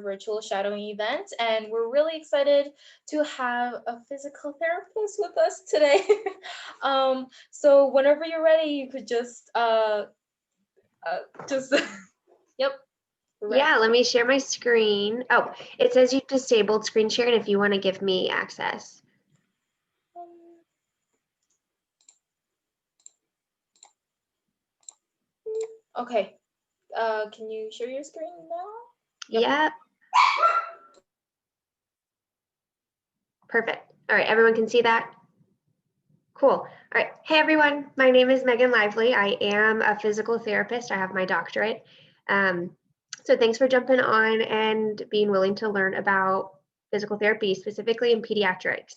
virtual shadowing event, and we're really excited to have a physical therapist with us today. So whenever you're ready, you could just yep, we're ready. Yeah, let me share my screen. Oh, it says you've disabled screen share, and if you want to give me access. Okay. Can you share your screen now? Yep. Perfect. All right, everyone can see that? Cool. All right. Hey, everyone. My name is Megan Lively. I am a physical therapist. I have my doctorate. So thanks for jumping on and being willing to learn about physical therapy, specifically in pediatrics.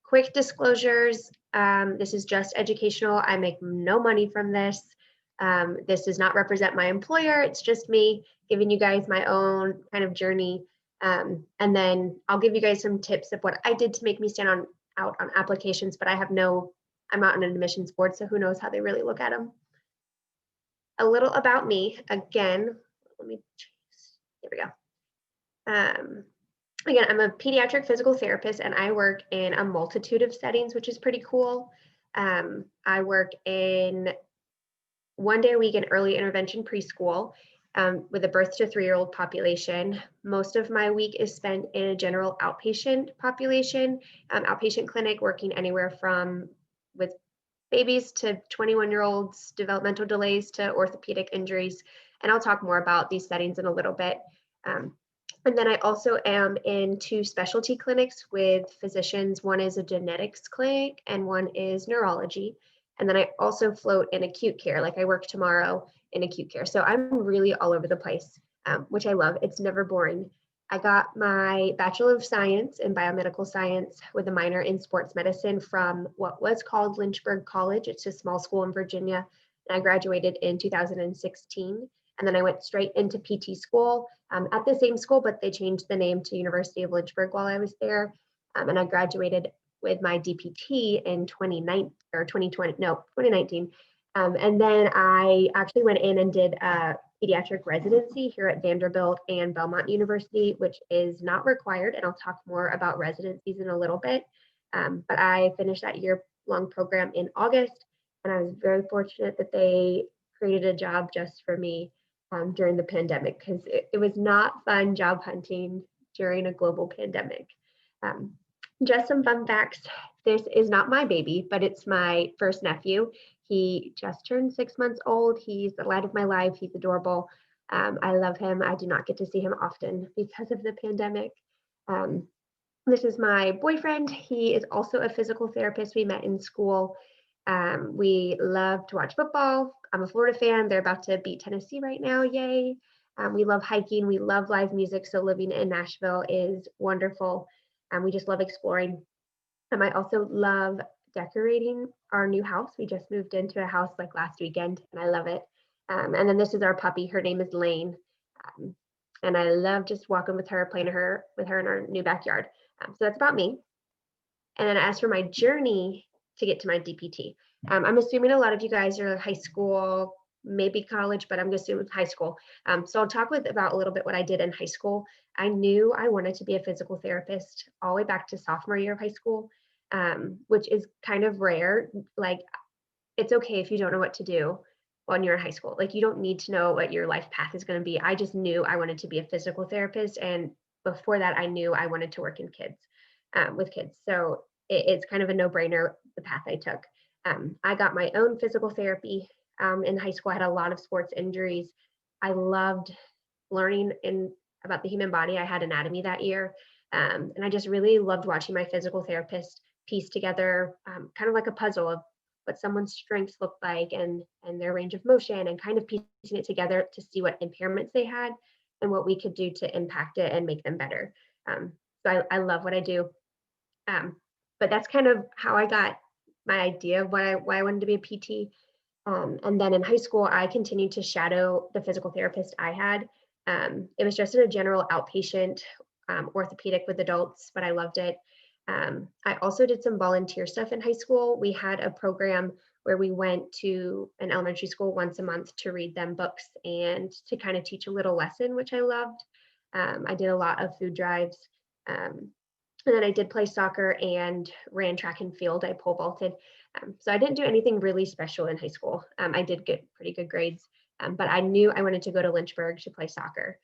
Quick disclosures, this is just educational. I make no money from this. This does not represent my employer. It's just me giving you guys my own kind of journey. And then I'll give you guys some tips of what I did to make me stand out on applications, but I'm not on an admissions board, so who knows how they really look at them. A little about me, again, here we go. Again, I'm a pediatric physical therapist and I work in a multitude of settings, which is pretty cool. I work in 1 day a week in early intervention preschool with a birth to 3-year-old population. Most of my week is spent in a general outpatient population, outpatient clinic, working anywhere from with babies to 21-year-olds, developmental delays to orthopedic injuries. And I'll talk more about these settings in a little bit. And then I also am in 2 specialty clinics with physicians. One is a genetics clinic and one is neurology. And then I also float in acute care, like I work tomorrow in acute care. So I'm really all over the place, which I love. It's never boring. I got my Bachelor of Science in Biomedical Science with a minor in sports medicine from what was called Lynchburg College. It's a small school in Virginia. And I graduated in 2016. And then I went straight into PT school at the same school, but they changed the name to University of Lynchburg while I was there. And I graduated with my DPT in 2019. And then I actually went in and did a pediatric residency here at Vanderbilt and Belmont University, which is not required. And I'll talk more about residencies in a little bit. But I finished that year-long program in August, and I was very fortunate that they created a job just for me during the pandemic, because it was not fun job hunting during a global pandemic. Just some fun facts. This is not my baby, but it's my first nephew. He just turned 6 months old. He's the light of my life. He's adorable. I love him. I do not get to see him often because of the pandemic. This is my boyfriend. He is also a physical therapist. We met in school. We love to watch football. I'm a Florida fan. They're about to beat Tennessee right now. Yay. We love hiking. We love live music. So living in Nashville is wonderful. We just love exploring. I also love decorating our new house. We just moved into a house like last weekend, and I love it. And then this is our puppy. Her name is Lane. And I love just walking with her, playing with her in our new backyard. So that's about me. And then as for my journey to get to my DPT, I'm assuming a lot of you guys are high school, maybe college, but I'm going to assume high school. So I'll talk about a little bit what I did in high school. I knew I wanted to be a physical therapist all the way back to sophomore year of high school, which is kind of rare. Like, it's okay if you don't know what to do when you're in high school. Like, you don't need to know what your life path is going to be. I just knew I wanted to be a physical therapist. And before that, I knew I wanted to work in kids, with kids. So it's kind of a no-brainer, the path I took. I got my own physical therapy in high school. I had a lot of sports injuries. I loved learning about the human body. I had anatomy that year. And I just really loved watching my physical therapist piece together kind of like a puzzle of what someone's strengths looked like and their range of motion, and kind of piecing it together to see what impairments they had and what we could do to impact it and make them better. So I love what I do. But that's kind of how I got my idea of why I wanted to be a PT. And then in high school, I continued to shadow the physical therapist I had. It was just in a general outpatient orthopedic with adults, but I loved it. I also did some volunteer stuff in high school. We had a program where we went to an elementary school once a month to read them books and to kind of teach a little lesson, which I loved. I did a lot of food drives. Um, and then I did play soccer and ran track and field. I pole vaulted. So I didn't do anything really special in high school. I did get pretty good grades, but I knew I wanted to go to Lynchburg to play soccer.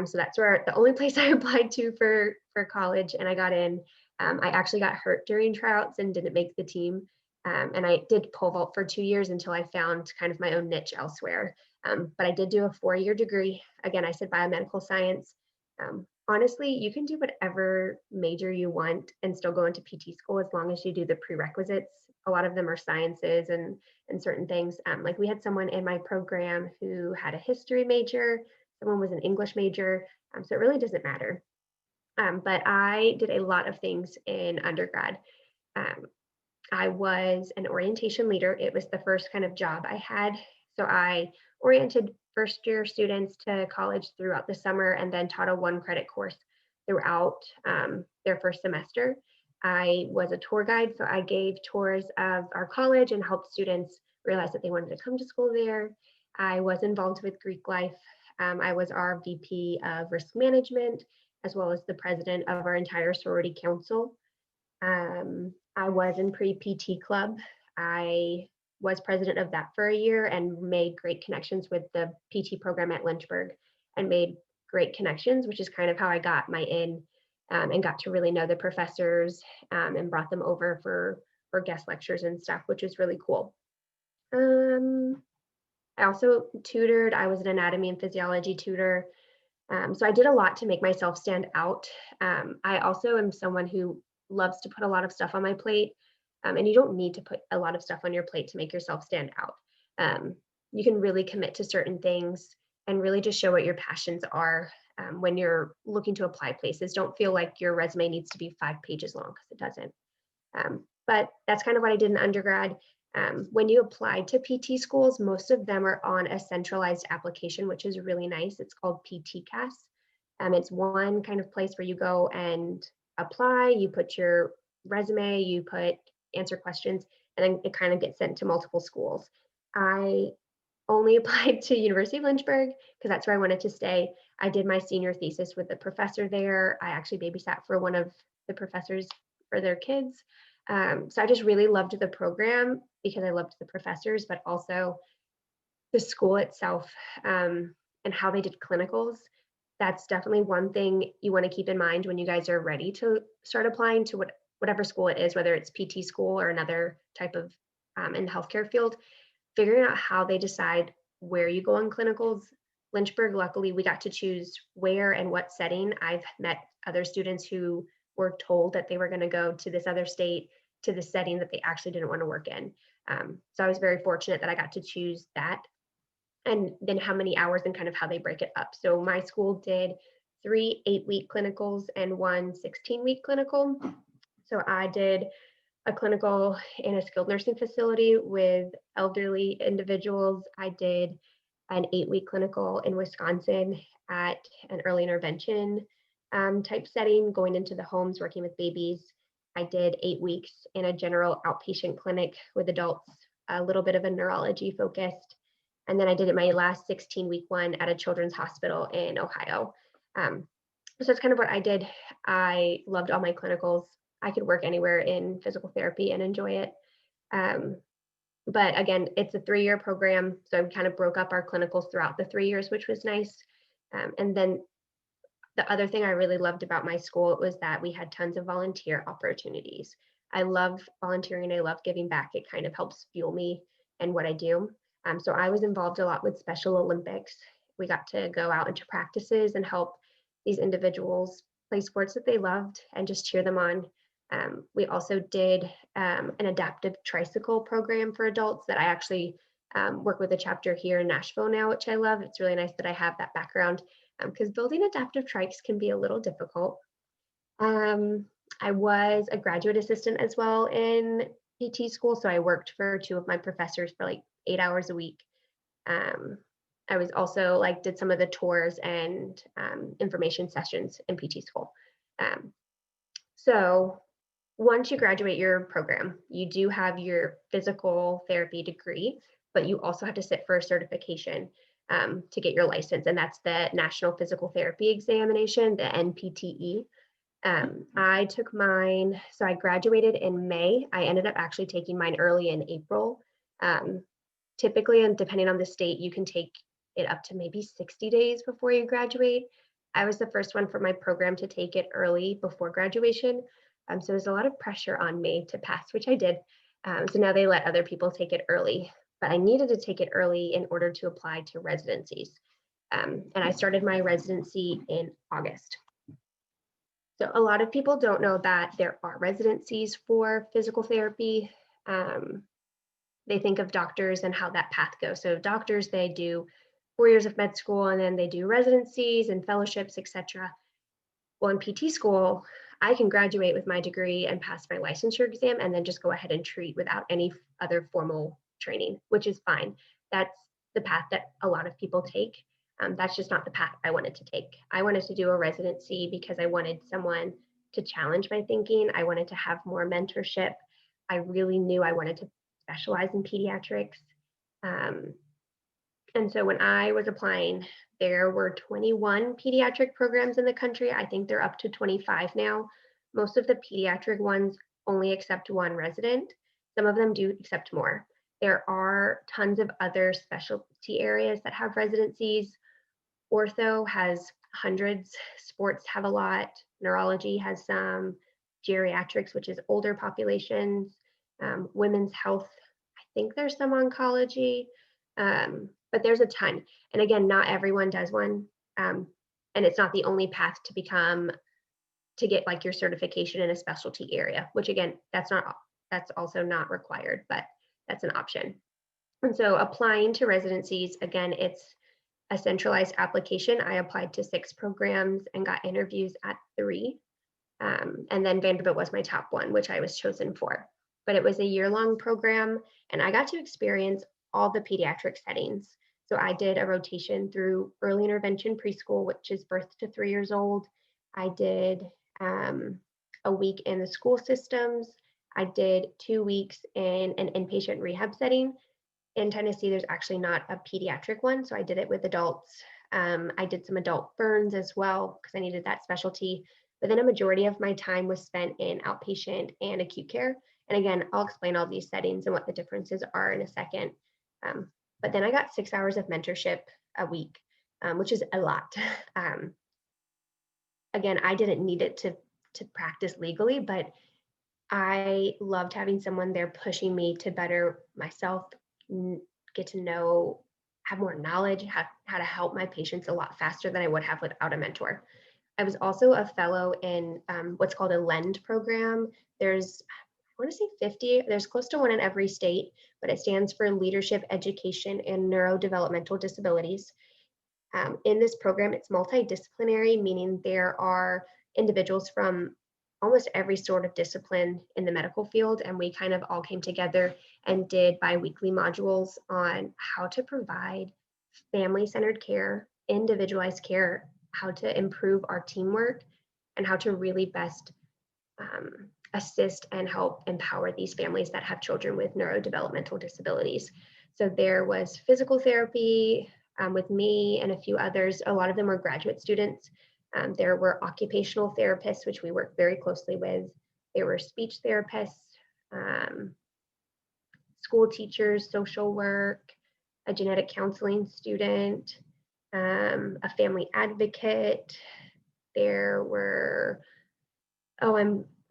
So that's where the only place I applied to for college, and I got in. I actually got hurt during tryouts and didn't make the team. And I did pole vault for 2 years until I found kind of my own niche elsewhere. But I did do a 4-year degree. Again, I said biomedical science. Honestly, you can do whatever major you want and still go into PT school as long as you do the prerequisites. A lot of them are sciences and certain things. Like we had someone in my program who had a history major, someone was an English major, so it really doesn't matter. But I did a lot of things in undergrad. Um, I was an orientation leader. It was the first kind of job I had. So I oriented first year students to college throughout the summer and then taught a 1 credit course throughout their first semester. I was a tour guide, so I gave tours of our college and helped students realize that they wanted to come to school there. I was involved with Greek life. I was our VP of risk management, as well as the president of our entire sorority council. I was in pre-PT club. I was president of that for a year and made great connections with the PT program at Lynchburg and made great connections, which is kind of how I got my in and got to really know the professors and brought them over for guest lectures and stuff, which was really cool. I also tutored. I was an anatomy and physiology tutor. So I did a lot to make myself stand out. I also am someone who loves to put a lot of stuff on my plate, and you don't need to put a lot of stuff on your plate to make yourself stand out. Um, you can really commit to certain things and really just show what your passions are when you're looking to apply places. Don't feel like your resume needs to be 5 pages long because it doesn't. But that's kind of what I did in undergrad. When you apply to PT schools, most of them are on a centralized application, which is really nice. It's called PTCAS. It's one kind of place where you go and apply, you put your resume, you put answer questions, and then it kind of gets sent to multiple schools. I only applied to University of Lynchburg because that's where I wanted to stay. I did my senior thesis with the professor there. I actually babysat for one of the professors for their kids. So I just really loved the program because I loved the professors, but also the school itself and how they did clinicals. That's definitely one thing you want to keep in mind when you guys are ready to start applying to whatever school it is, whether it's PT school or another type of in the healthcare field. Figuring out how they decide where you go on clinicals. Lynchburg, luckily, we got to choose where and what setting. I've met other students who were told that they were going to go to this other state, to the setting that they actually didn't want to work in. So I was very fortunate that I got to choose that. And then how many hours and kind of how they break it up. So my school did 3 8-week clinicals and 1 16-week clinical. So I did a clinical in a skilled nursing facility with elderly individuals. I did an 8-week clinical in Wisconsin at an early intervention type setting, going into the homes, working with babies. I did 8 weeks in a general outpatient clinic with adults, a little bit of a neurology focused. And then I did it my last 16-week one at a children's hospital in Ohio. So that's kind of what I did. I loved all my clinicals. I could work anywhere in physical therapy and enjoy it. Um, but again, it's a 3-year program. So we kind of broke up our clinicals throughout the 3 years, which was nice. And then the other thing I really loved about my school was that we had tons of volunteer opportunities. I love volunteering. I love giving back. It kind of helps fuel me and what I do. So I was involved a lot with Special Olympics. We got to go out into practices and help these individuals play sports that they loved and just cheer them on. We also did an adaptive tricycle program for adults that I actually work with a chapter here in Nashville now, which I love. It's really nice that I have that background because building adaptive trikes can be a little difficult. I was a graduate assistant as well in PT school, so I worked for 2 of my professors for like 8 hours a week. I was also like did some of the tours and information sessions in PT school. So once you graduate your program, you do have your physical therapy degree, but you also have to sit for a certification. to get your license, and that's the National Physical Therapy Examination, the NPTE. I took mine, so I graduated in May. I ended up actually taking mine early in April. Typically, and depending on the state, you can take it up to maybe 60 days before you graduate. I was the first one for my program to take it early before graduation. So there's a lot of pressure on me to pass, which I did. So now they let other people take it early, but I needed to take it early in order to apply to residencies. And I started my residency in August. So a lot of people don't know that there are residencies for physical therapy. They think of doctors and how that path goes. So doctors, they do 4 years of med school, and then they do residencies and fellowships, etc. Well, in PT school, I can graduate with my degree and pass my licensure exam and then just go ahead and treat without any other formal training, which is fine. That's the path that a lot of people take. That's just not the path I wanted to take. I wanted to do a residency because I wanted someone to challenge my thinking. I wanted to have more mentorship. I really knew I wanted to specialize in pediatrics. And so when I was applying, there were 21 pediatric programs in the country. I think they're up to 25 now. Most of the pediatric ones only accept one resident. Some of them do accept more. There are tons of other specialty areas that have residencies. Ortho has hundreds, sports have a lot, neurology has some, geriatrics, which is older populations, women's health, I think there's some oncology, but there's a ton. And again, not everyone does one. And it's not the only path to get like your certification in a specialty area, which again, that's also not required, but that's an option. And so applying to residencies, again, it's a centralized application. I applied to 6 programs and got interviews at 3. And then Vanderbilt was my top one, which I was chosen for. But it was a year-long program, and I got to experience all the pediatric settings. So I did a rotation through early intervention preschool, which is birth to 3 years old. I did a week in the school systems. I did 2 weeks in an inpatient rehab setting. In Tennessee, there's actually not a pediatric one, so I did it with adults. I did some adult burns as well because I needed that specialty. But then a majority of my time was spent in outpatient and acute care. And again, I'll explain all these settings and what the differences are in a second. But then I got 6 hours of mentorship a week, which is a lot. Again, I didn't need it to practice legally, but I loved having someone there pushing me to better myself, get to know, have more knowledge, how to help my patients a lot faster than I would have without a mentor. I was also a fellow in what's called a LEND program. There's, I want to say 50, there's close to one in every state, but it stands for Leadership, Education, and Neurodevelopmental Disabilities. In this program, it's multidisciplinary, meaning there are individuals from almost every sort of discipline in the medical field, and we kind of all came together and did bi-weekly modules on how to provide family-centered care, individualized care, how to improve our teamwork, and how to really best assist and help empower these families that have children with neurodevelopmental disabilities. So there was physical therapy with me and a few others. A lot of them were graduate students. There were occupational therapists, which we worked very closely with. There were speech therapists, school teachers, social work, a genetic counseling student, a family advocate. There were,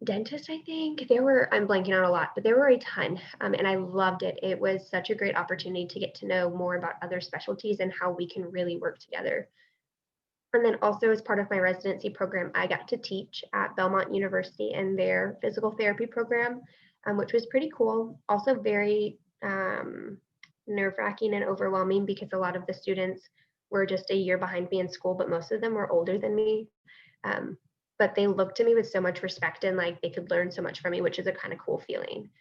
dentist, I think. I'm blanking out a lot, but there were a ton, and I loved it. It was such a great opportunity to get to know more about other specialties and how we can really work together. And then also as part of my residency program, I got to teach at Belmont University in their physical therapy program, which was pretty cool. Also very nerve-wracking and overwhelming because a lot of the students were just a year behind me in school, but most of them were older than me. But they looked to me with so much respect and like they could learn so much from me, which is a kind of cool feeling.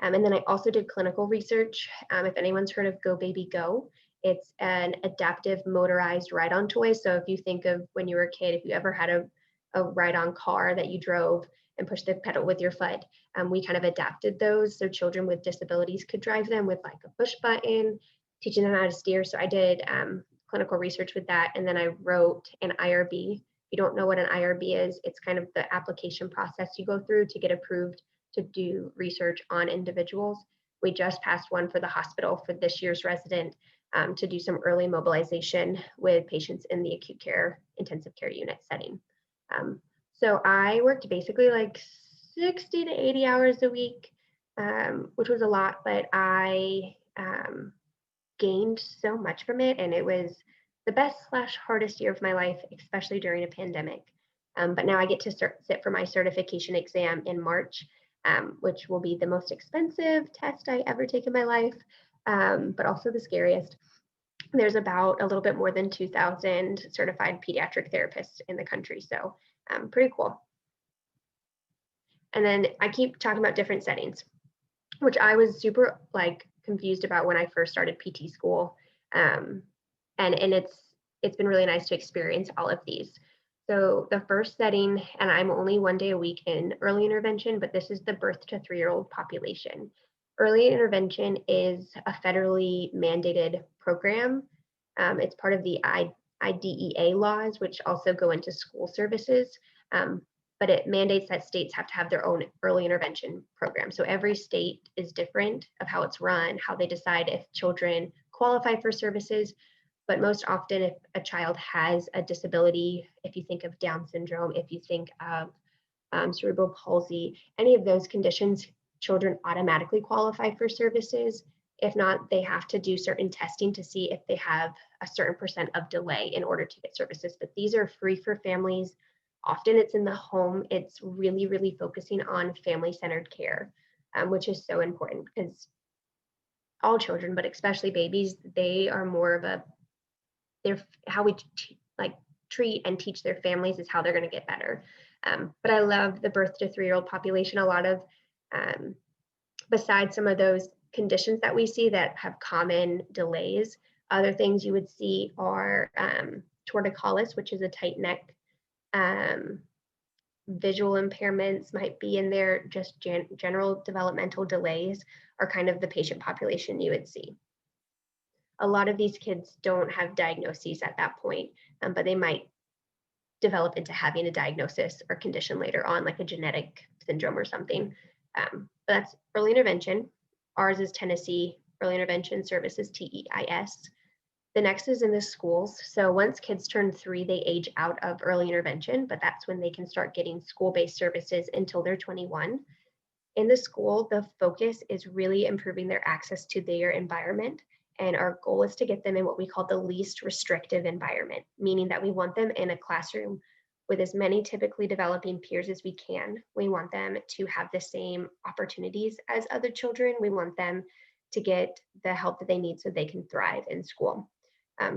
And then I also did clinical research. If anyone's heard of Go Baby Go, it's an adaptive motorized ride-on toy. So if you think of when you were a kid, if you ever had a ride-on car that you drove and pushed the pedal with your foot, we kind of adapted those so children with disabilities could drive them with like a push button, teaching them how to steer. So I did clinical research with that. And then I wrote an IRB. If you don't know what an IRB is, it's kind of the application process you go through to get approved to do research on individuals. We just passed one for the hospital for this year's resident to do some early mobilization with patients in the acute care intensive care unit setting. So I worked basically like 60 to 80 hours a week, which was a lot, but I gained so much from it, and it was the best slash hardest year of my life, especially during a pandemic. But now I get to sit for my certification exam in March, which will be the most expensive test I ever take in my life, but also the scariest. There's about a little bit more than 2,000 certified pediatric therapists in the country, so pretty cool. And then I keep talking about different settings, which I was super like confused about when I first started PT school. And it's been really nice to experience all of these. So the first setting, and I'm only 1 day a week in early intervention, but this is the birth to 3-year-old population. Early intervention is a federally mandated program. It's part of the IDEA laws, which also go into school services. But it mandates that states have to have their own early intervention program. So every state is different of how it's run, how they decide if children qualify for services. But most often, if a child has a disability, if you think of Down syndrome, if you think of cerebral palsy, any of those conditions, children automatically qualify for services. If not, they have to do certain testing to see if they have a certain percent of delay in order to get services. But these are free for families. Often it's in the home. It's really, really focusing on family-centered care, which is so important because all children, but especially babies, they are more of they're how we treat and teach their families is how they're going to get better. But I love the birth to 3-year-old population. A lot of, besides some of those conditions that we see that have common delays, other things you would see are torticollis, which is a tight neck. Visual impairments might be in there, just general developmental delays are kind of the patient population you would see. A lot of these kids don't have diagnoses at that point, but they might develop into having a diagnosis or condition later on, like a genetic syndrome or something. But that's early intervention. Ours is Tennessee Early Intervention Services, TEIS. The next is in the schools. So once kids turn 3, they age out of early intervention, but that's when they can start getting school-based services until they're 21. In the school, the focus is really improving their access to their environment. And our goal is to get them in what we call the least restrictive environment, meaning that we want them in a classroom with as many typically developing peers as we can. We want them to have the same opportunities as other children. We want them to get the help that they need so they can thrive in school.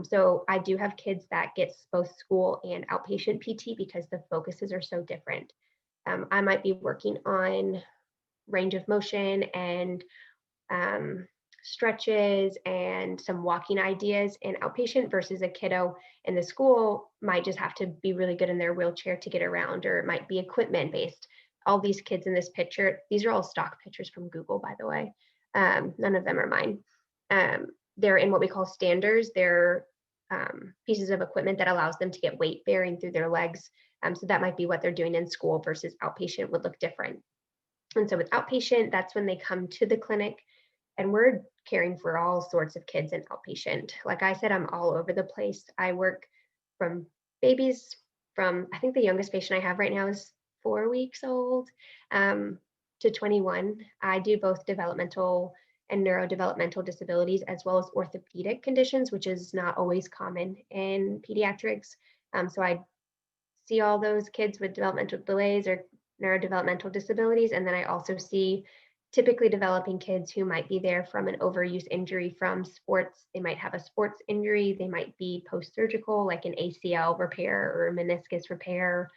So I do have kids that get both school and outpatient PT because the focuses are so different. I might be working on range of motion and stretches and some walking ideas in outpatient versus a kiddo in the school might just have to be really good in their wheelchair to get around, or it might be equipment based. All these kids in this picture, these are all stock pictures from Google, by the way. None of them are mine. They're in what we call standers. They're pieces of equipment that allows them to get weight bearing through their legs. So that might be what they're doing in school versus outpatient would look different. And so with outpatient, that's when they come to the clinic, and we're caring for all sorts of kids in outpatient. Like I said, I'm all over the place. I work from babies I think the youngest patient I have right now is 4 weeks old, to 21. I do both developmental and neurodevelopmental disabilities, as well as orthopedic conditions, which is not always common in pediatrics. So I see all those kids with developmental delays or neurodevelopmental disabilities. And then I also see typically developing kids who might be there from an overuse injury from sports. They might have a sports injury. They might be post-surgical, like an ACL repair or a meniscus repair,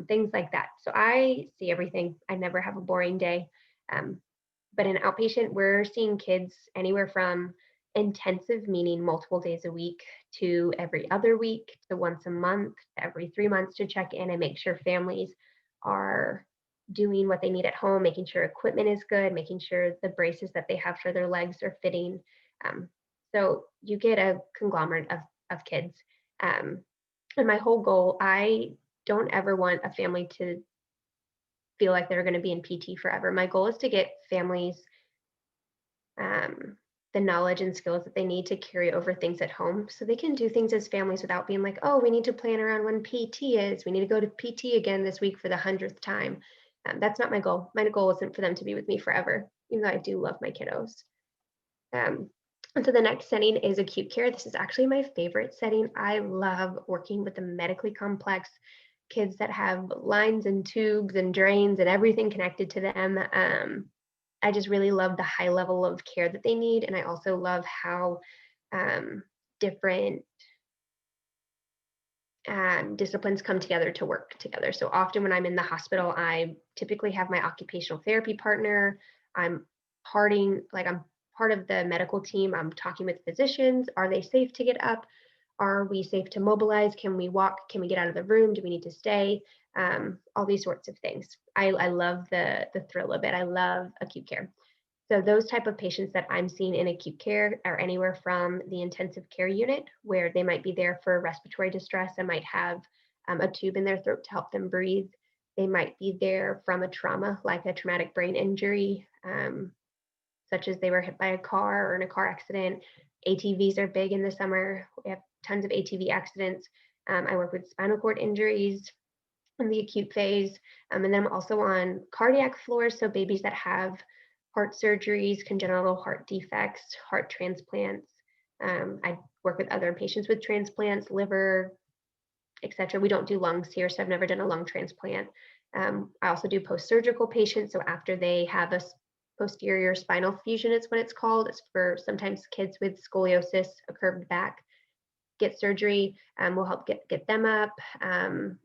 things like that. So I see everything. I never have a boring day. But in outpatient, we're seeing kids anywhere from intensive, meaning multiple days a week, to every other week, to once a month, to every 3 months to check in and make sure families are doing what they need at home, making sure equipment is good, making sure the braces that they have for their legs are fitting. So you get a conglomerate of of kids. Um, and my whole goal, I don't ever want a family to feel like they're going to be in PT forever. My goal is to get families um, the knowledge and skills that they need to carry over things at home so they can do things as families without being like, oh, we need to plan around when PT is. We need to go to PT again this week for the 100th time. That's not my goal. My goal isn't for them to be with me forever, even though I do love my kiddos. Um, and so the next setting is acute care. This is actually my favorite setting. I love working with the medically complex kids that have lines and tubes and drains and everything connected to them. I just really love the high level of care that they need. And I also love how different disciplines come together to work together. So often when I'm in the hospital, I typically have my occupational therapy partner. I'm I'm part of the medical team. I'm talking with physicians. Are they safe to get up? Are we safe to mobilize? Can we walk? Can we get out of the room? Do we need to stay? All these sorts of things. I love the thrill of it. I love acute care. So those type of patients that I'm seeing in acute care are anywhere from the intensive care unit, where they might be there for respiratory distress and might have a tube in their throat to help them breathe. They might be there from a trauma, like a traumatic brain injury, such as they were hit by a car or in a car accident. ATVs are big in the summer. We have tons of ATV accidents. I work with spinal cord injuries in the acute phase. And then I'm also on cardiac floors, so babies that have heart surgeries, congenital heart defects, heart transplants. I work with other patients with transplants, liver, etc. We don't do lungs here, so I've never done a lung transplant. I also do post-surgical patients, so after they have a posterior spinal fusion, it's what it's called. It's for sometimes kids with scoliosis, a curved back, get surgery. We'll help get them up.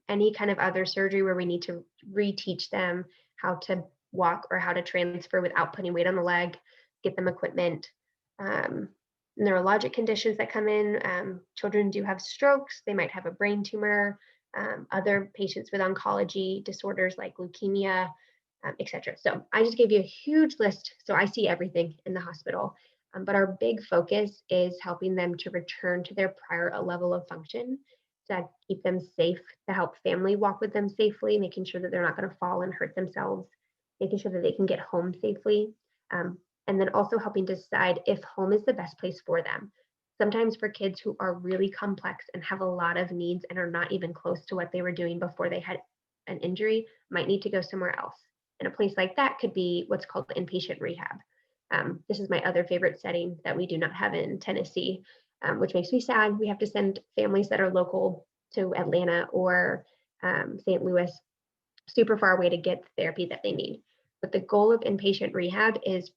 Any kind of other surgery where we need to reteach them how to walk or how to transfer without putting weight on the leg, get them equipment. Neurologic conditions that come in. Children do have strokes. They might have a brain tumor. Other patients with oncology disorders like leukemia, etc. So I just gave you a huge list. So I see everything in the hospital. But our big focus is helping them to return to their prior level of function, to keep them safe, to help family walk with them safely, making sure that they're not going to fall and hurt themselves, making sure that they can get home safely, and then also helping decide if home is the best place for them. Sometimes for kids who are really complex and have a lot of needs and are not even close to what they were doing before they had an injury, might need to go somewhere else. And a place like that could be what's called inpatient rehab. This is my other favorite setting that we do not have in Tennessee, which makes me sad. We have to send families that are local to Atlanta or St. Louis, super far away to get the therapy that they need. But the goal of inpatient rehab is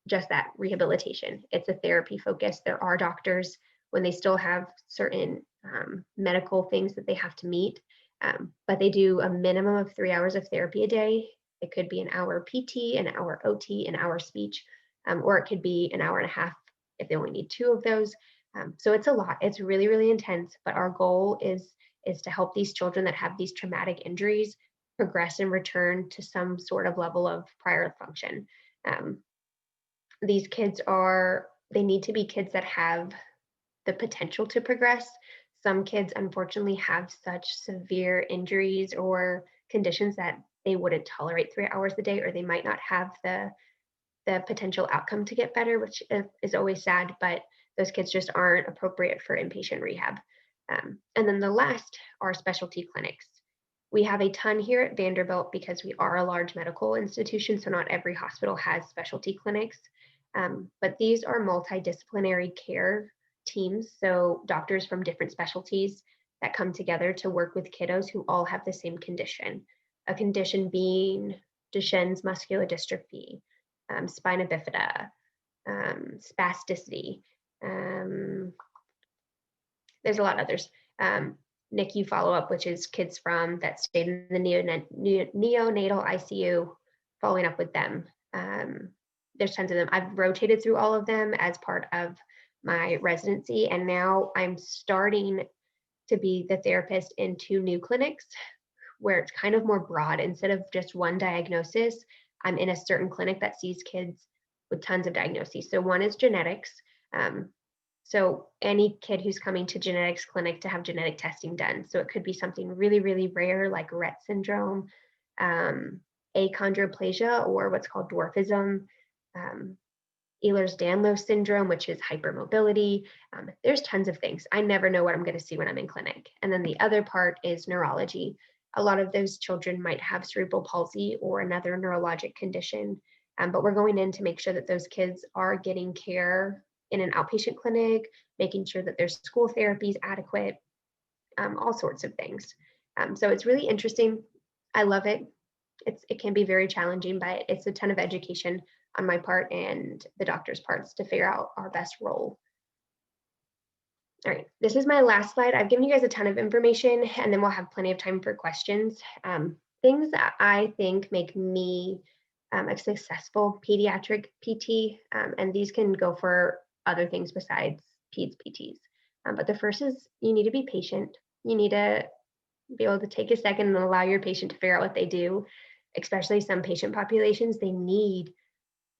just that, rehabilitation. It's a therapy focus. There are doctors when they still have certain medical things that they have to meet, but they do a minimum of 3 hours of therapy a day. It could be an hour PT, an hour OT, an hour speech, or it could be an hour and a half if they only need 2 of those. So it's a lot. It's really, really intense. But our goal is to help these children that have these traumatic injuries progress and return to some sort of level of prior function. These kids they need to be kids that have the potential to progress. Some kids unfortunately have such severe injuries or conditions that they wouldn't tolerate 3 hours a day, or they might not have the potential outcome to get better, which is always sad, but those kids just aren't appropriate for inpatient rehab. And then the last are specialty clinics. We have a ton here at Vanderbilt because we are a large medical institution, so not every hospital has specialty clinics. But these are multidisciplinary care teams, so doctors from different specialties that come together to work with kiddos who all have the same condition. A condition being Duchenne's muscular dystrophy, spina bifida, spasticity. There's a lot of others. NICU follow-up, which is kids from that stayed in the neonatal ICU, following up with them. There's tons of them. I've rotated through all of them as part of my residency, and now I'm starting to be the therapist in 2 new clinics where it's kind of more broad. Instead of just one diagnosis, I'm in a certain clinic that sees kids with tons of diagnoses. So one is genetics. So any kid who's coming to genetics clinic to have genetic testing done. So it could be something really, really rare like Rett syndrome, um, achondroplasia, or what's called dwarfism, um, Ehlers-Danlos syndrome, which is hypermobility. There's tons of things. I never know what I'm going to see when I'm in clinic. And then the other part is neurology. A lot of those children might have cerebral palsy or another neurologic condition, but we're going in to make sure that those kids are getting care in an outpatient clinic, making sure that their school therapy is adequate, all sorts of things. So it's really interesting. I love it. It can be very challenging, but it's a ton of education on my part and the doctor's parts to figure out our best role. All right, this is my last slide. I've given you guys a ton of information, and then we'll have plenty of time for questions. Things that I think make me a successful pediatric PT, and these can go for other things besides peds PTs. But the first is you need to be patient. You need to be able to take a second and allow your patient to figure out what they do, especially some patient populations, they need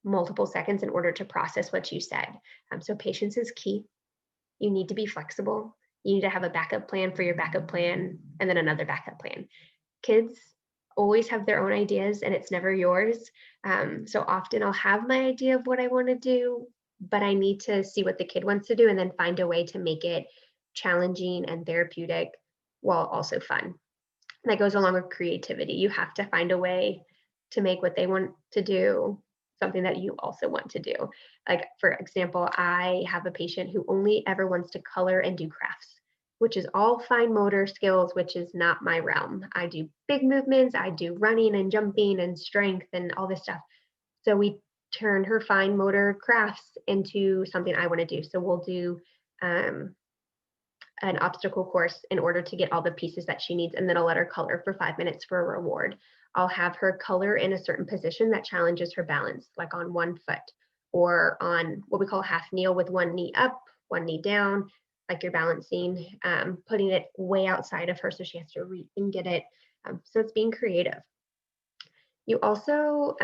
multiple seconds in order to process what you said. So patience is key. You need to be flexible. You need to have a backup plan for your backup plan and then another backup plan. Kids always have their own ideas and it's never yours. So often I'll have my idea of what I want to do, but I need to see what the kid wants to do and then find a way to make it challenging and therapeutic while also fun. That goes along with creativity. You have to find a way to make what they want to do something that you also want to do. Like, for example, I have a patient who only ever wants to color and do crafts, which is all fine motor skills, which is not my realm. I do big movements, I do running and jumping and strength and all this stuff. So we turn her fine motor crafts into something I want to do. So we'll do an obstacle course in order to get all the pieces that she needs, and then I'll let her color for 5 minutes for a reward. I'll have her color in a certain position that challenges her balance, like on one foot or on what we call half kneel with one knee up, one knee down, like you're balancing, putting it way outside of her so she has to reach and get it. So it's being creative. You also,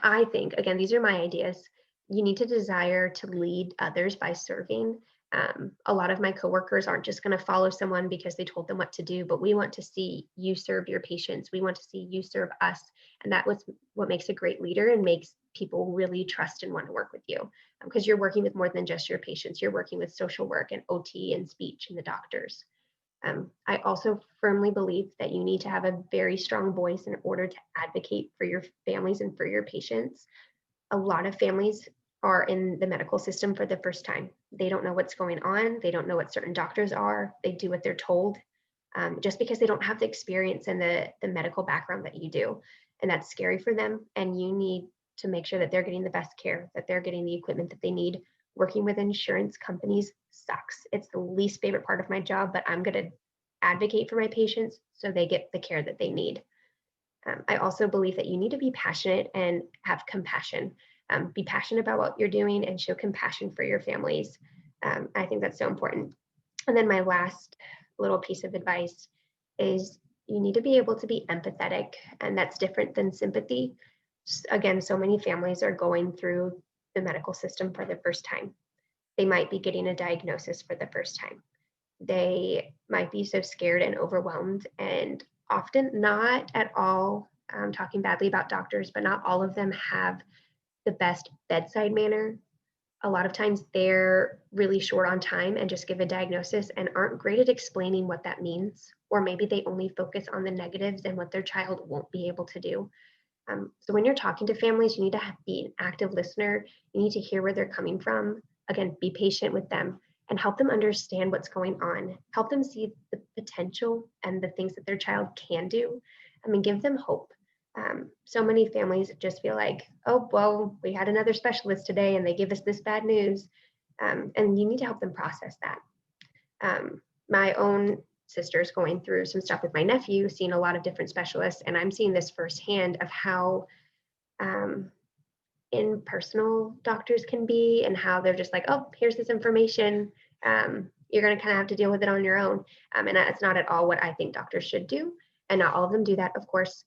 I think, again, these are my ideas, you need to desire to lead others by serving. A lot of my coworkers aren't just going to follow someone because they told them what to do, but we want to see you serve your patients. We want to see you serve us. And that was what makes a great leader and makes people really trust and want to work with you, because you're working with more than just your patients. You're working with social work and OT and speech and the doctors. I also firmly believe that you need to have a very strong voice in order to advocate for your families and for your patients. A lot of families are in the medical system for the first time. They don't know what's going on. They don't know what certain doctors are. They do what they're told, just because they don't have the experience and the medical background that you do. And that's scary for them. And you need to make sure that they're getting the best care, that they're getting the equipment that they need. Working with insurance companies sucks. It's the least favorite part of my job, but I'm going to advocate for my patients so they get the care that they need. I also believe that you need to be passionate and have compassion. Be passionate about what you're doing and show compassion for your families. I think that's so important. And then my last little piece of advice is you need to be able to be empathetic, and that's different than sympathy. Again, so many families are going through the medical system for the first time. They might be getting a diagnosis for the first time. They might be so scared and overwhelmed, and often not at all talking badly about doctors, but not all of them have the best bedside manner. A lot of times they're really short on time and just give a diagnosis and aren't great at explaining what that means. Or maybe they only focus on the negatives and what their child won't be able to do. So when you're talking to families, you need to be an active listener. You need to hear where they're coming from. Again, be patient with them and help them understand what's going on. Help them see the potential and the things that their child can do. I mean, give them hope. So many families just feel like, oh, well, we had another specialist today and they give us this bad news. And you need to help them process that. My own sister's going through some stuff with my nephew, seeing a lot of different specialists, and I'm seeing this firsthand of how impersonal doctors can be and how they're just like, oh, here's this information. You're going to kind of have to deal with it on your own. And that's not at all what I think doctors should do. And not all of them do that, of course.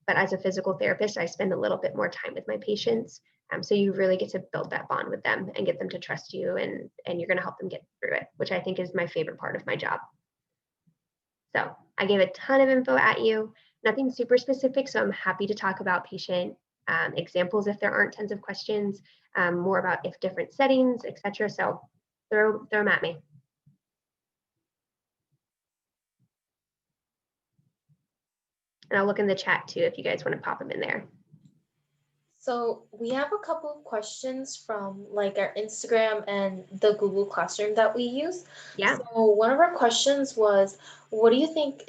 But as a physical therapist, I spend a little bit more time with my patients. So you really get to build that bond with them and get them to trust you, and you're going to help them get through it, which I think is my favorite part of my job. So I gave a ton of info at you, nothing super specific. So I'm happy to talk about patient examples if there aren't tons of questions, more about if different settings, etc. So throw them at me. And I'll look in the chat too if you guys want to pop them in there. So we have a couple of questions from like our Instagram and the Google Classroom that we use. Yeah. So one of our questions was, what do you think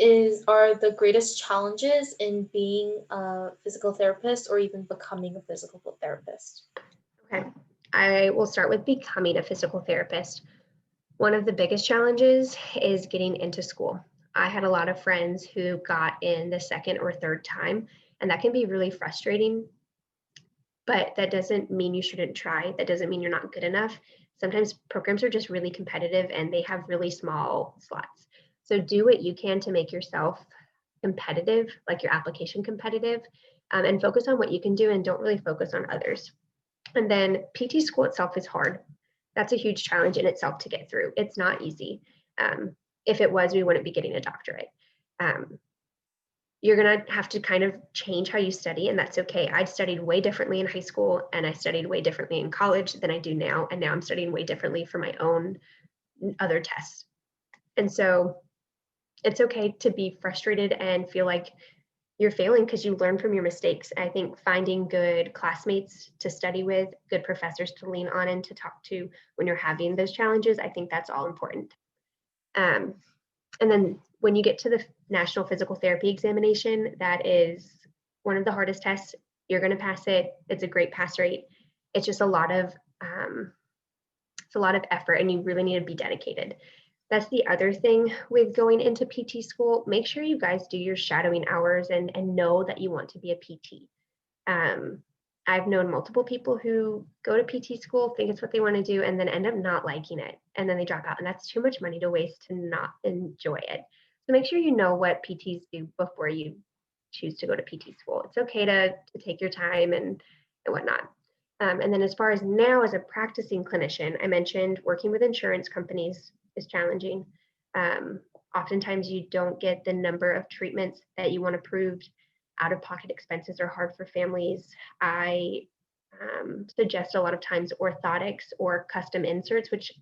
are the greatest challenges in being a physical therapist or even becoming a physical therapist? Okay. I will start with becoming a physical therapist. One of the biggest challenges is getting into school. I had a lot of friends who got in the second or third time, and that can be really frustrating. But that doesn't mean you shouldn't try. That doesn't mean you're not good enough. Sometimes programs are just really competitive and they have really small slots. So do what you can to make yourself competitive, like your application competitive, and focus on what you can do and don't really focus on others. And then PT school itself is hard. That's a huge challenge in itself to get through. It's not easy. If it was, we wouldn't be getting a doctorate. You're going to have to kind of change how you study, and that's okay. I studied way differently in high school, and I studied way differently in college than I do now. And now I'm studying way differently for my own other tests. And so it's okay to be frustrated and feel like you're failing because you learn from your mistakes. I think finding good classmates to study with, good professors to lean on and to talk to when you're having those challenges, I think that's all important. And then when you get to the National Physical Therapy Examination, that is one of the hardest tests. You're going to pass it. It's a great pass rate. It's just a lot of effort, and you really need to be dedicated. That's the other thing with going into PT school. Make sure you guys do your shadowing hours and know that you want to be a PT. I've known multiple people who go to PT school, think it's what they want to do, and then end up not liking it. And then they drop out. And that's too much money to waste to not enjoy it. So make sure you know what PTs do before you choose to go to PT school. It's okay to take your time and whatnot. And then as far as now as a practicing clinician, I mentioned working with insurance companies is challenging. Oftentimes you don't get the number of treatments that you want approved. Out-of-pocket expenses are hard for families. I suggest a lot of times orthotics or custom inserts, which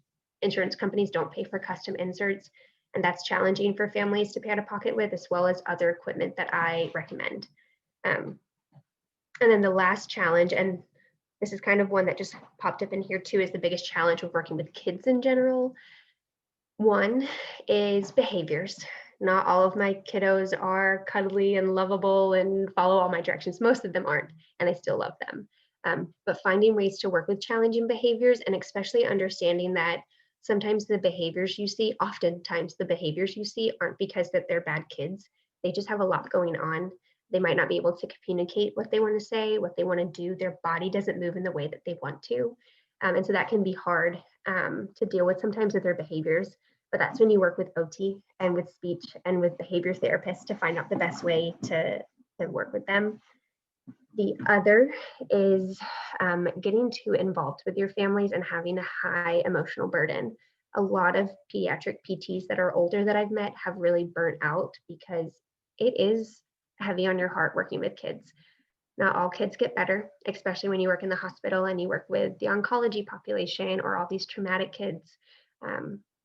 insurance companies don't pay for custom inserts. And that's challenging for families to pay out of pocket with, as well as other equipment that I recommend. And then the last challenge, and this is kind of one that just popped up in here too, is the biggest challenge with working with kids in general. One is behaviors. Not all of my kiddos are cuddly and lovable and follow all my directions. Most of them aren't, and I still love them. But finding ways to work with challenging behaviors, and especially understanding that sometimes the behaviors you see, oftentimes the behaviors you see aren't because that they're bad kids. They just have a lot going on. They might not be able to communicate what they want to say, what they want to do. Their body doesn't move in the way that they want to. And so that can be hard to deal with sometimes with their behaviors. But that's when you work with OT and with speech and with behavior therapists to find out the best way to work with them. The other is getting too involved with your families and having a high emotional burden. A lot of pediatric PTs that are older that I've met have really burnt out because it is heavy on your heart working with kids. Not all kids get better, especially when you work in the hospital and you work with the oncology population or all these traumatic kids.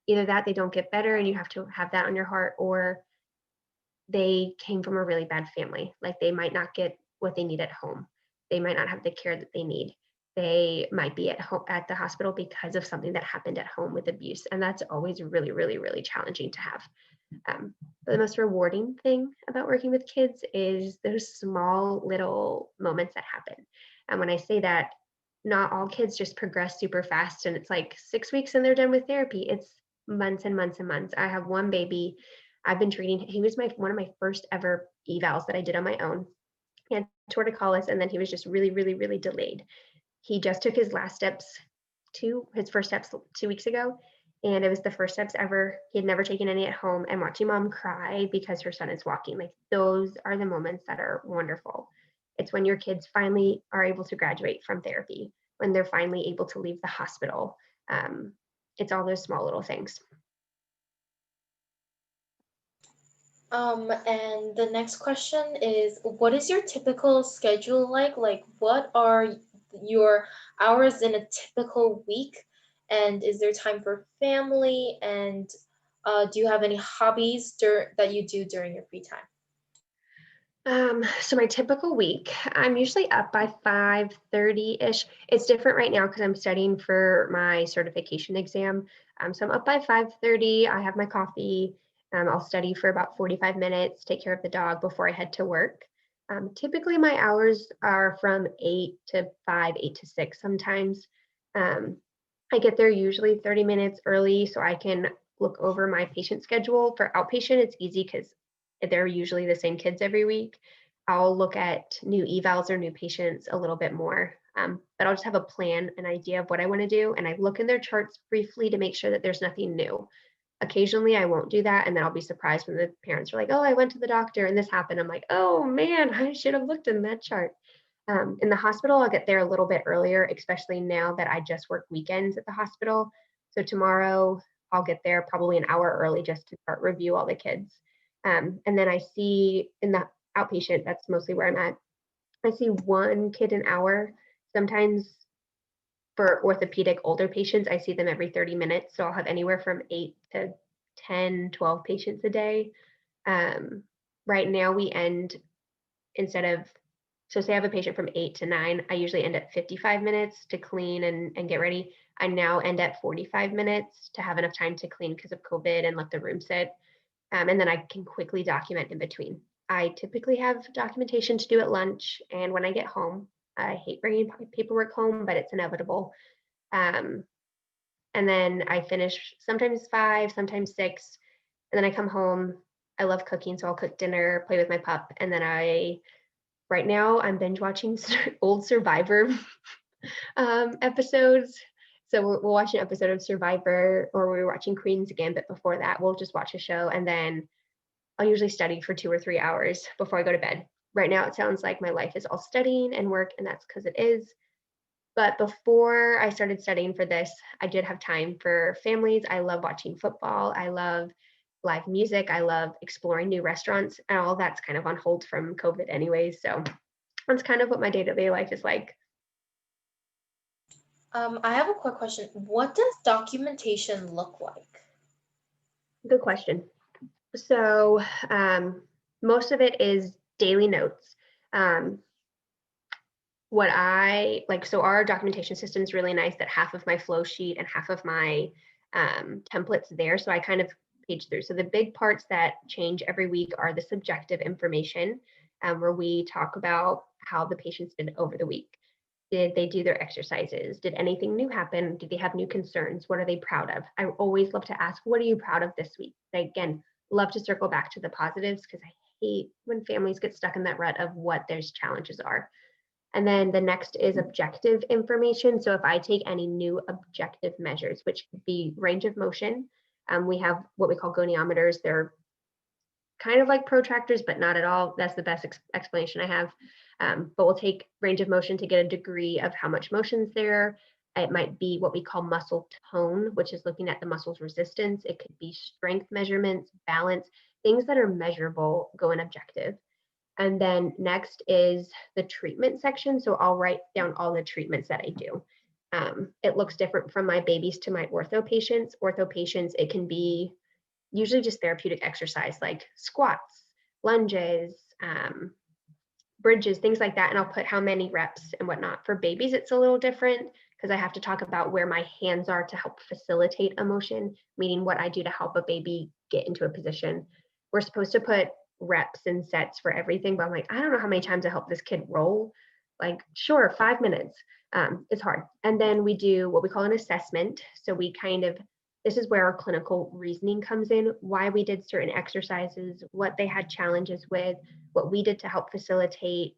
Either that they don't get better and you have to have that on your heart, or they came from a really bad family. Like they might not get what they need at home. They might not have the care that they need. They might be at home at the hospital because of something that happened at home with abuse. And that's always really, really, really challenging to have. But the most rewarding thing about working with kids is those small little moments that happen. And when I say that, not all kids just progress super fast and it's like 6 weeks and they're done with therapy. It's months and months and months. I have one baby I've been treating. He was one of my first ever evals that I did on my own. He had torticollis, and then he was just really, really, really delayed. He just took his first steps 2 weeks ago, and it was the first steps ever. He had never taken any at home, and watching mom cry because her son is walking, like those are the moments that are wonderful. It's when your kids finally are able to graduate from therapy, when they're finally able to leave the hospital. Um, it's all those small little things. And the next question is, what is your typical schedule like? Like, what are your hours in a typical week? And is there time for family? And do you have any hobbies that you do during your free time? So my typical week, I'm usually up by 5:30-ish. It's different right now because I'm studying for my certification exam. So I'm up by 5:30. I have my coffee. I'll study for about 45 minutes, take care of the dog before I head to work. Typically, my hours are from 8 to 5, 8 to 6 sometimes. Um, I get there usually 30 minutes early so I can look over my patient schedule. For outpatient, it's easy because they're usually the same kids every week. I'll look at new evals or new patients a little bit more, but I'll just have a plan, an idea of what I want to do. And I look in their charts briefly to make sure that there's nothing new. Occasionally, I won't do that. And then I'll be surprised when the parents are like, oh, I went to the doctor and this happened. I'm like, oh man, I should have looked in that chart. In the hospital, I'll get there a little bit earlier, especially now that I just work weekends at the hospital. So tomorrow, I'll get there probably an hour early just to start review all the kids. And then I see in the outpatient, that's mostly where I'm at. I see one kid an hour. Sometimes for orthopedic older patients, I see them every 30 minutes. So I'll have anywhere from 8 to 10, 12 patients a day. Um, right now, we end instead of, so say I have a patient from 8 to 9, I usually end at 55 minutes to clean and get ready. I now end at 45 minutes to have enough time to clean because of COVID and let the room sit. And then I can quickly document in between. I typically have documentation to do at lunch and when I get home. I hate bringing paperwork home, but it's inevitable. Um, and then I finish sometimes 5, sometimes 6, and then I come home. I love cooking, so I'll cook dinner, play with my pup, and then right now I'm binge watching old Survivor episodes. So we'll watch an episode of Survivor, or we were watching Queen's Gambit before that. We'll just watch a show, and then I'll usually study for 2 or 3 hours before I go to bed. Right now, it sounds like my life is all studying and work, and that's because it is. But before I started studying for this, I did have time for families. I love watching football. I love live music. I love exploring new restaurants, and all that's kind of on hold from COVID, anyways. So that's kind of what my day to day life is like. I have a quick question. What does documentation look like? Good question. So most of it is daily notes. Um, what I like, so our documentation system is really nice that half of my flow sheet and half of my templates there. So I kind of page through. So the big parts that change every week are the subjective information, where we talk about how the patients did over the week. Did they do their exercises? Did anything new happen? Did they have new concerns? What are they proud of? I always love to ask, what are you proud of this week? I, again, love to circle back to the positives because I hate when families get stuck in that rut of what their challenges are. And then the next is objective information. So if I take any new objective measures, which could be range of motion, we have what we call goniometers. They're kind of like protractors, but not at all. That's the best explanation I have. But we'll take range of motion to get a degree of how much motion's there. It might be what we call muscle tone, which is looking at the muscle's resistance. It could be strength measurements, balance, things that are measurable go in objective. And then next is the treatment section. So I'll write down all the treatments that I do. It looks different from my babies to my ortho patients. Ortho patients, it can be usually just therapeutic exercise like squats, lunges, bridges, things like that. And I'll put how many reps and whatnot. For babies, it's a little different because I have to talk about where my hands are to help facilitate a motion, meaning what I do to help a baby get into a position. We're supposed to put reps and sets for everything, but I'm like, I don't know how many times I help this kid roll. Like, sure, 5 minutes. It's hard. And then we do what we call an assessment. So we kind of, this is where our clinical reasoning comes in, why we did certain exercises, what they had challenges with, what we did to help facilitate,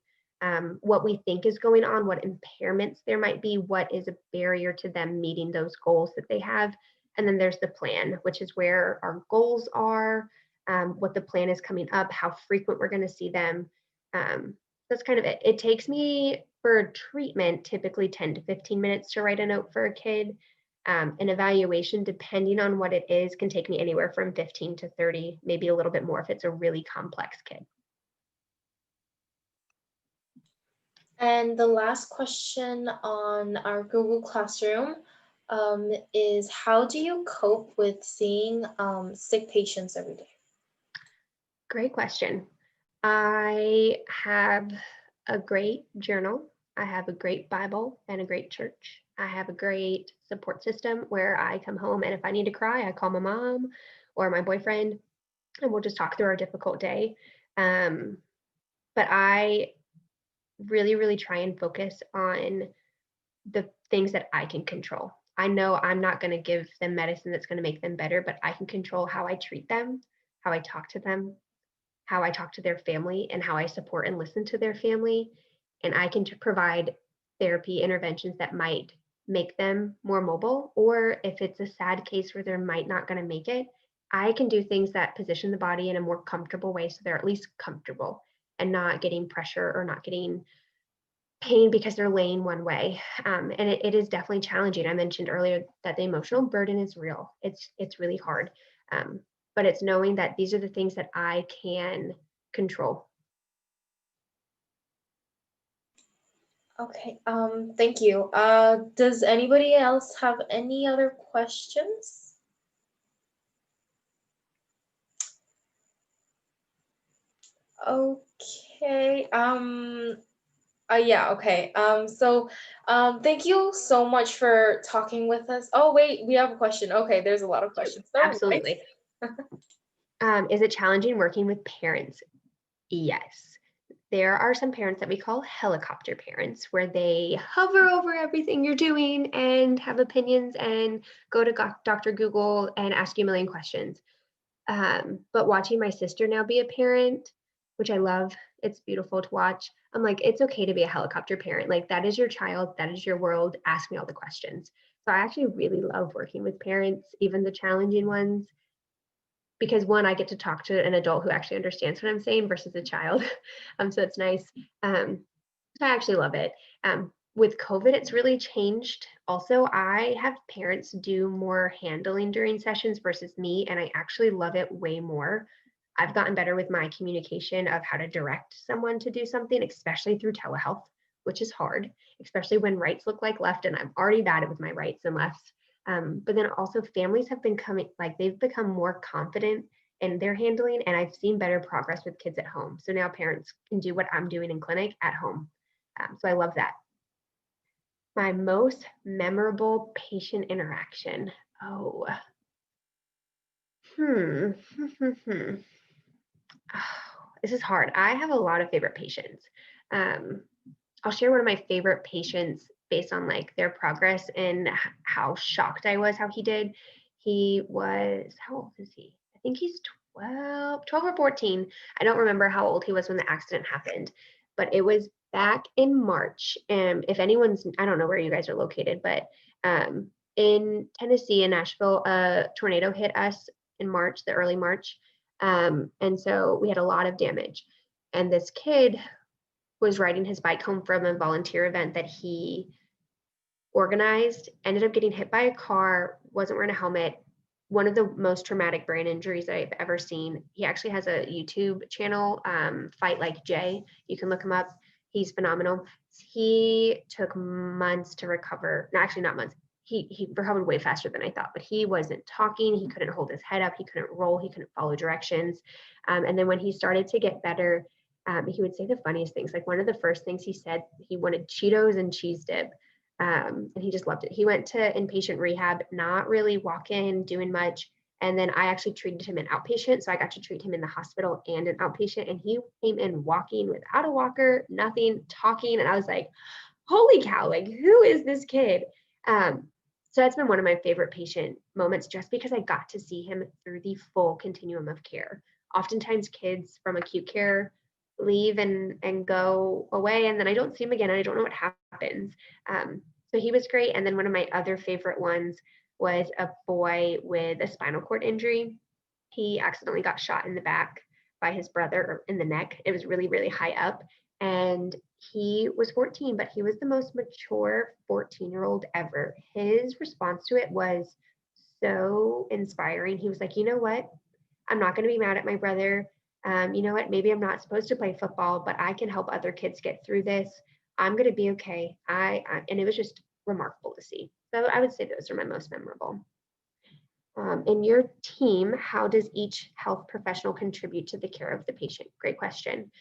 what we think is going on, what impairments there might be, what is a barrier to them meeting those goals that they have. And then there's the plan, which is where our goals are, what the plan is coming up, how frequent we're going to see them. That's kind of it. It takes me for treatment typically 10 to 15 minutes to write a note for a kid. An evaluation, depending on what it is, can take me anywhere from 15 to 30, maybe a little bit more if it's a really complex kid. And the last question on our Google Classroom is how do you cope with seeing sick patients every day? Great question. I have a great journal. I have a great Bible and a great church. I have a great support system where I come home and if I need to cry, I call my mom or my boyfriend and we'll just talk through our difficult day. But I really, really try and focus on the things that I can control. I know I'm not going to give them medicine that's going to make them better, but I can control how I treat them, how I talk to them, how I talk to their family, and how I support and listen to their family. And I can provide therapy interventions that might make them more mobile, or if it's a sad case where they're might not going to make it, I can do things that position the body in a more comfortable way so they're at least comfortable and not getting pressure or not getting pain because they're laying one way. And it is definitely challenging. I mentioned earlier that the emotional burden is real. It's really hard. Um, but it's knowing that these are the things that I can control. Okay, thank you. Does anybody else have any other questions? Okay, yeah, okay. Thank you so much for talking with us. Oh, wait, we have a question. Okay, there's a lot of questions. Never mind. Absolutely. Is it challenging working with parents? Yes. There are some parents that we call helicopter parents, where they hover over everything you're doing and have opinions and go to Dr. Google and ask you a million questions. But watching my sister now be a parent, which I love, it's beautiful to watch. I'm like, it's okay to be a helicopter parent. Like, that is your child, that is your world. Ask me all the questions. So I actually really love working with parents, even the challenging ones, because one, I get to talk to an adult who actually understands what I'm saying versus a child. So it's nice. So I actually love it. With COVID, it's really changed. Also, I have parents do more handling during sessions versus me, and I actually love it way more. I've gotten better with my communication of how to direct someone to do something, especially through telehealth, which is hard, especially when rights look like left, and I'm already bad with my rights and lefts. But then also families have been coming, like they've become more confident in their handling, and I've seen better progress with kids at home. So now parents can do what I'm doing in clinic at home. So I love that. My most memorable patient interaction. Oh, hmm. Oh, this is hard. I have a lot of favorite patients. Um, I'll share one of my favorite patients based on like their progress and how shocked I was how he did. He was, how old is he? I think he's 12 or 14. I don't remember how old he was when the accident happened, but it was back in March. And if anyone's, I don't know where you guys are located, but in Tennessee, in Nashville, a tornado hit us in March, the early March. And so we had a lot of damage. And this kid was riding his bike home from a volunteer event that he organized, ended up getting hit by a car, wasn't wearing a helmet. One of the most traumatic brain injuries that I've ever seen. He actually has a YouTube channel, Fight Like Jay. You can look him up. He's phenomenal. He took months to recover. No, actually not months. He recovered way faster than I thought, but he wasn't talking. He couldn't hold his head up. He couldn't roll. He couldn't follow directions. And then when he started to get better, he would say the funniest things. Like one of the first things he said, he wanted Cheetos and cheese dip. And he just loved it. He went to inpatient rehab, not really walking, doing much. And then I actually treated him in outpatient. So I got to treat him in the hospital and an outpatient. And he came in walking without a walker, nothing, talking. And I was like, holy cow, like, who is this kid? So that's been one of my favorite patient moments just because I got to see him through the full continuum of care. Oftentimes, kids from acute care leave and go away, and then I don't see him again, and I don't know what happens. So he was great. And then one of my other favorite ones was a boy with a spinal cord injury. He accidentally got shot in the back by his brother or in the neck. It was really, really high up. and he was 14, but he was the most mature 14-year-old ever. His response to it was so inspiring. He was like, you know what? I'm not going to be mad at my brother. You know what? Maybe I'm not supposed to play football, but I can help other kids get through this. I'm going to be okay. And it was just remarkable to see. So I would say those are my most memorable. In your team, how does each health professional contribute to the care of the patient? Great question.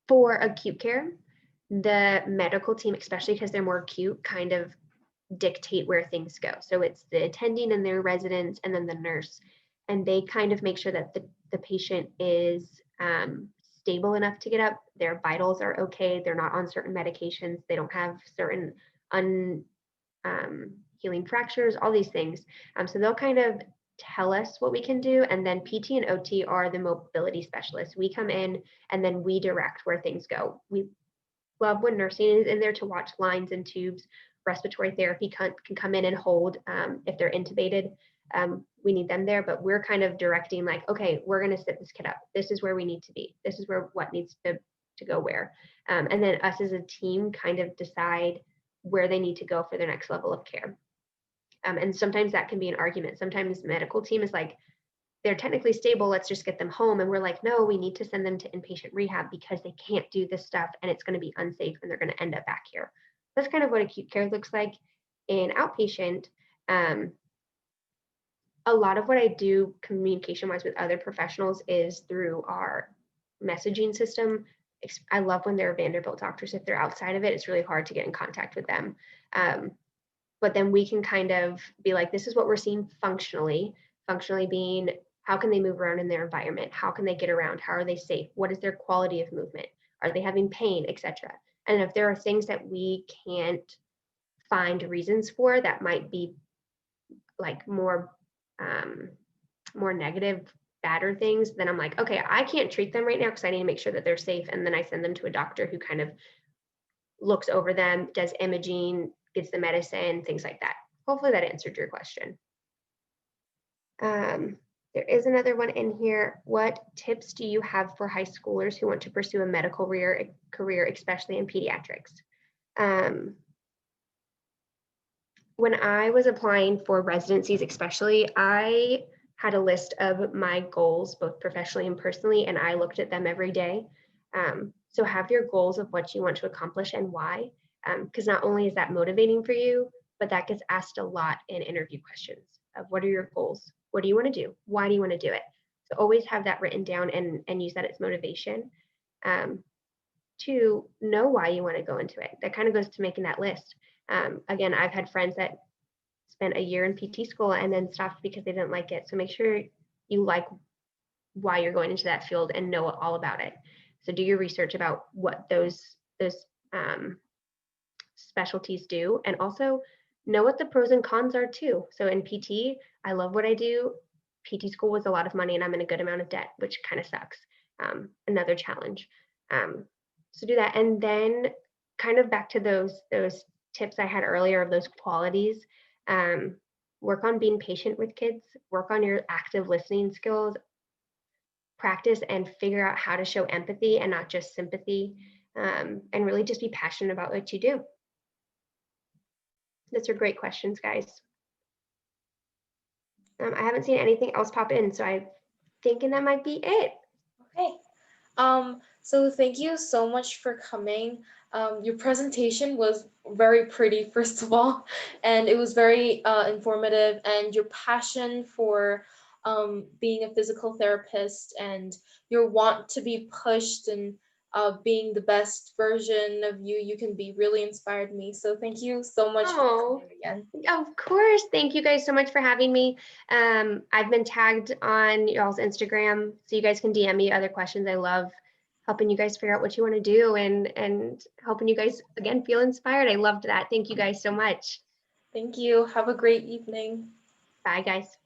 For acute care, the medical team, especially because they're more acute, kind of dictate where things go. So it's the attending and their residents and then the nurse. And they kind of make sure that the patient is stable enough to get up. Their vitals are okay. They're not on certain medications. They don't have certain healing fractures, all these things. So they'll kind of tell us what we can do. And then PT and OT are the mobility specialists. We come in and then we direct where things go. We love when nursing is in there to watch lines and tubes. Respiratory therapy can come in and hold if they're intubated. We need them there, but we're kind of directing like, okay, we're going to sit this kid up. This is where we need to be. This is where what needs to go where. And then us as a team kind of decide where they need to go for their next level of care. And sometimes that can be an argument. Sometimes the medical team is like, they're technically stable, let's just get them home. And we're like, no, we need to send them to inpatient rehab because they can't do this stuff and it's going to be unsafe and they're going to end up back here. That's kind of what acute care looks like. In outpatient, a lot of what I do communication wise with other professionals is through our messaging system. I love when they're Vanderbilt doctors. If they're outside of it, it's really hard to get in contact with them. But then we can kind of be like, this is what we're seeing functionally being, how can they move around in their environment? How can they get around? How are they safe? What is their quality of movement? Are they having pain, etc.? And if there are things that we can't find reasons for that might be like more negative, badder things, then I'm like, okay, I can't treat them right now because I need to make sure that they're safe. And then I send them to a doctor who kind of looks over them, does imaging, gets the medicine, things like that. Hopefully that answered your question. There is another one in here. What tips do you have for high schoolers who want to pursue a medical career, especially in pediatrics? When I was applying for residencies, especially, I had a list of my goals, both professionally and personally, and I looked at them every day. So have your goals of what you want to accomplish and why, because not only is that motivating for you, but that gets asked a lot in interview questions of what are your goals? What do you want to do? Why do you want to do it? So always have that written down and use that as motivation. To know why you want to go into it. That kind of goes to making that list. Again, I've had friends that spent a year in PT school and then stopped because they didn't like it. So make sure you like why you're going into that field and know all about it. So do your research about what those specialties do, and also know what the pros and cons are too. So in PT, I love what I do. PT school was a lot of money and I'm in a good amount of debt, which kind of sucks. Another challenge. So do that. And then kind of back to those tips I had earlier of those qualities. Work on being patient with kids, work on your active listening skills, practice and figure out how to show empathy and not just sympathy, and really just be passionate about what you do. Those are great questions, guys. I haven't seen anything else pop in, so I'm thinking that might be it. Okay. So thank you so much for coming. Your presentation was very pretty, first of all, and it was very informative, and your passion for being a physical therapist and your want to be pushed and being the best version of you can be really inspired me. So thank you so much for coming again. Of course. Thank you guys so much for having me. I've been tagged on y'all's Instagram, so you guys can DM me other questions. I love helping you guys figure out what you want to do and helping you guys, again, feel inspired. I loved that. Thank you guys so much. Thank you. Have a great evening. Bye, guys.